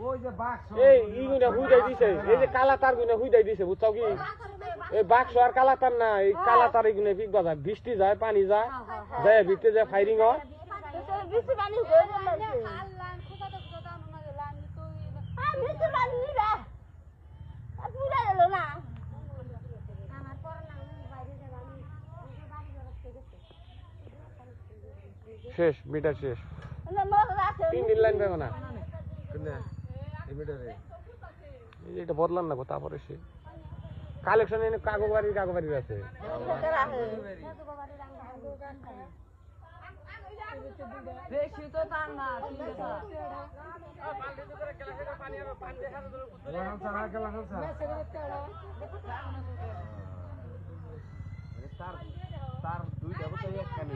ওই যে বাক্স এই ইগুনা হুইদাই দিছে এই যে কালা তার গুনা হুইদাই দিছে বুঝছাও কি এই বাক্স আর কালা তার না এই কালা তার এগুনা ফিক বাজা বৃষ্টি যায় পানি যায় যায় ভিতরে যায় ফায়ারিং হয় বৃষ্টি পানি হয়ে যাচ্ছে আল্লাহ খোদা তো খোদা না গেলাম তো বৃষ্টি পানি রে আপনি গেল না আমার পর না বাইরে যাব আমি বাড়ি যাচ্ছে শেষ মিটার শেষ না মর আছে 3 দিন লাইন পাবো না কোনে এই মিটারে এটা বদলান না তারপরে সে কালেকশন এনে কাগবাড়ির আছে বেশি তো তার না তার দুইটা বোতল একখানে